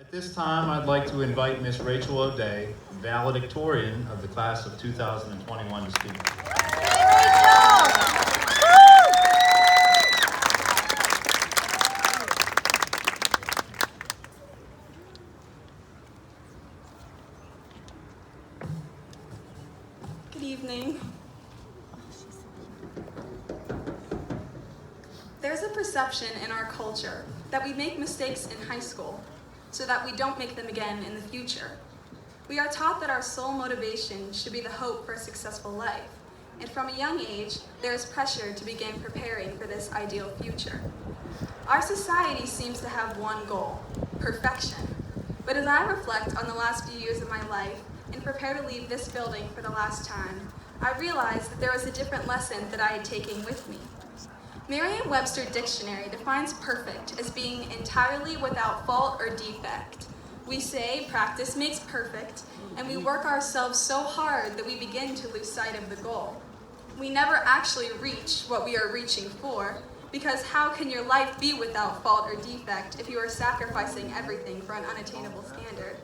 At this time, I'd like to invite Miss Rachel O'Day, valedictorian of the class of 2021, to speak. Good evening. There's a perception in our culture that we make mistakes in high school so that we don't make them again in the future. We are taught that our sole motivation should be the hope for a successful life, and from a young age, there is pressure to begin preparing for this ideal future. Our society seems to have one goal: perfection. But as I reflect on the last few years of my life and prepare to leave this building for the last time, I realized that there was a different lesson that I had taken with me. Merriam-Webster Dictionary defines perfect as being entirely without fault or defect. We say practice makes perfect, and we work ourselves so hard that we begin to lose sight of the goal. We never actually reach what we are reaching for, because how can your life be without fault or defect if you are sacrificing everything for an unattainable standard?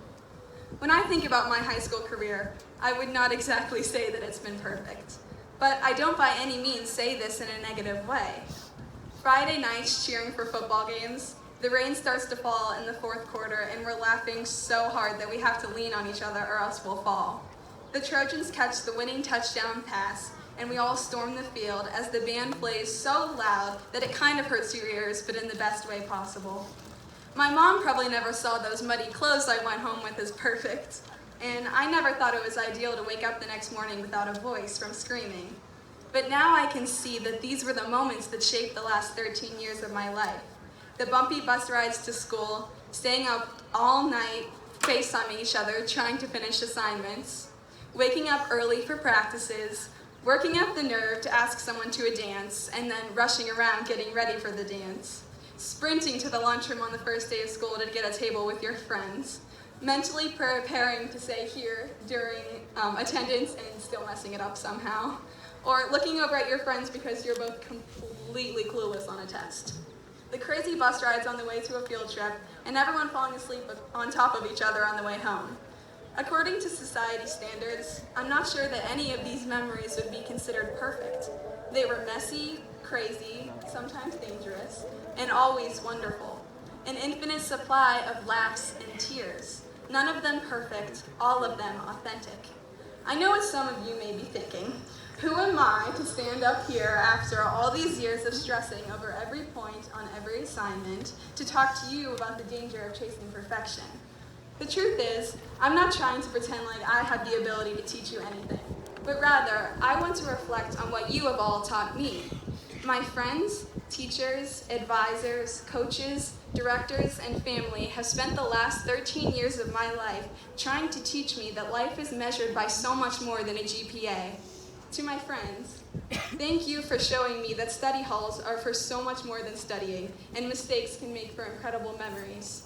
When I think about my high school career, I would not exactly say that it's been perfect. But I don't by any means say this in a negative way. Friday nights cheering for football games, the rain starts to fall in the fourth quarter and we're laughing so hard that we have to lean on each other or else we'll fall. The Trojans catch the winning touchdown pass and we all storm the field as the band plays so loud that it kind of hurts your ears, but in the best way possible. My mom probably never saw those muddy clothes I went home with as perfect. And I never thought it was ideal to wake up the next morning without a voice from screaming. But now I can see that these were the moments that shaped the last 13 years of my life. The bumpy bus rides to school, staying up all night, FaceTiming each other, trying to finish assignments, waking up early for practices, working up the nerve to ask someone to a dance, and then rushing around getting ready for the dance, sprinting to the lunchroom on the first day of school to get a table with your friends, mentally preparing to say here during attendance and still messing it up somehow, or looking over at your friends because you're both completely clueless on a test. The crazy bus rides on the way to a field trip, and everyone falling asleep on top of each other on the way home. According to society standards, I'm not sure that any of these memories would be considered perfect. They were messy, crazy, sometimes dangerous, and always wonderful. An infinite supply of laughs and tears. None of them perfect, all of them authentic. I know what some of you may be thinking. Who am I to stand up here after all these years of stressing over every point on every assignment to talk to you about the danger of chasing perfection? The truth is, I'm not trying to pretend like I have the ability to teach you anything, but rather, I want to reflect on what you have all taught me. My friends, teachers, advisors, coaches, directors, and family have spent the last 13 years of my life trying to teach me that life is measured by so much more than a GPA. To my friends, thank you for showing me that study halls are for so much more than studying, and mistakes can make for incredible memories.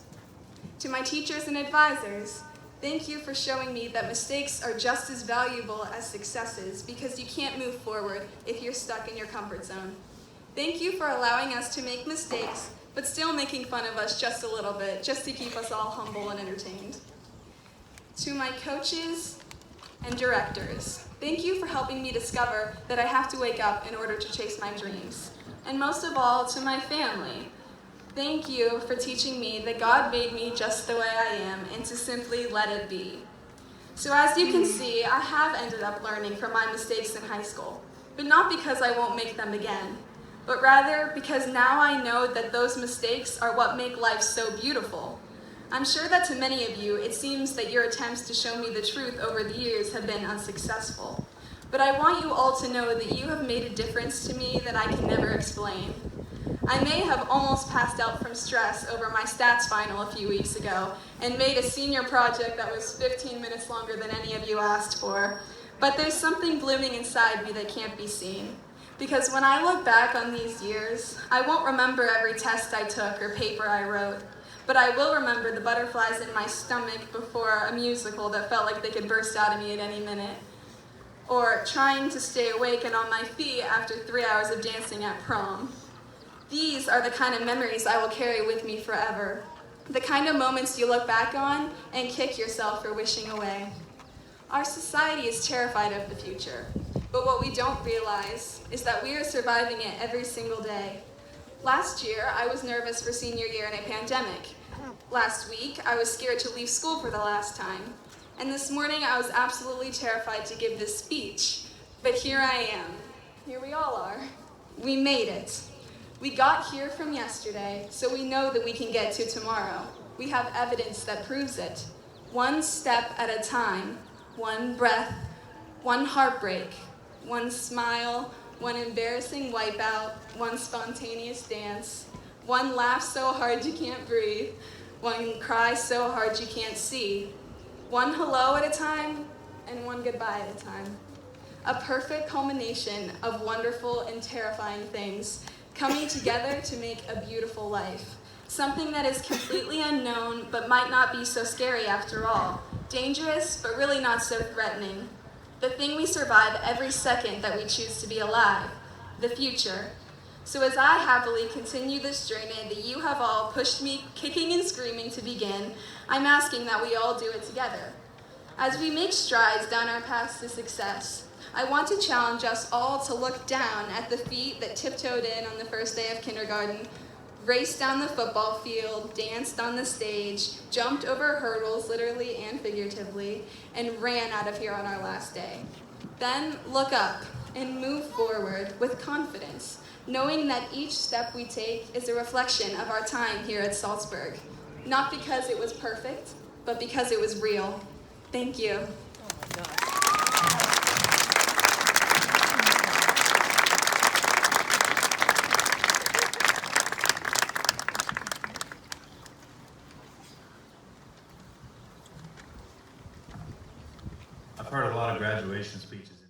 To my teachers and advisors, thank you for showing me that mistakes are just as valuable as successes because you can't move forward if you're stuck in your comfort zone. Thank you for allowing us to make mistakes, but still making fun of us just a little bit, just to keep us all humble and entertained. To my coaches and directors, thank you for helping me discover that I have to wake up in order to chase my dreams. And most of all, to my family, thank you for teaching me that God made me just the way I am and to simply let it be. So as you can see, I have ended up learning from my mistakes in high school, but not because I won't make them again, but rather because now I know that those mistakes are what make life so beautiful. I'm sure that to many of you, it seems that your attempts to show me the truth over the years have been unsuccessful. But I want you all to know that you have made a difference to me that I can never explain. I may have almost passed out from stress over my stats final a few weeks ago and made a senior project that was 15 minutes longer than any of you asked for, but there's something blooming inside me that can't be seen. Because when I look back on these years, I won't remember every test I took or paper I wrote, but I will remember the butterflies in my stomach before a musical that felt like they could burst out of me at any minute, or trying to stay awake and on my feet after 3 hours of dancing at prom. These are the kind of memories I will carry with me forever. The kind of moments you look back on and kick yourself for wishing away. Our society is terrified of the future, but what we don't realize is that we are surviving it every single day. Last year, I was nervous for senior year in a pandemic. Last week, I was scared to leave school for the last time. And this morning, I was absolutely terrified to give this speech. But here I am. Here we all are. We made it. We got here from yesterday, so we know that we can get to tomorrow. We have evidence that proves it. One step at a time, one breath, one heartbreak, one smile, one embarrassing wipeout, one spontaneous dance, one laugh so hard you can't breathe, one cry so hard you can't see, one hello at a time, and one goodbye at a time. A perfect culmination of wonderful and terrifying things coming together to make a beautiful life. Something that is completely unknown, but might not be so scary after all. Dangerous, but really not so threatening. The thing we survive every second that we choose to be alive. The future. So as I happily continue this journey that you have all pushed me kicking and screaming to begin, I'm asking that we all do it together. As we make strides down our path to success, I want to challenge us all to look down at the feet that tiptoed in on the first day of kindergarten, raced down the football field, danced on the stage, jumped over hurdles, literally and figuratively, and ran out of here on our last day. Then look up and move forward with confidence, knowing that each step we take is a reflection of our time here at Salzburg. Not because it was perfect, but because it was real. Thank you. I've heard a lot of graduation speeches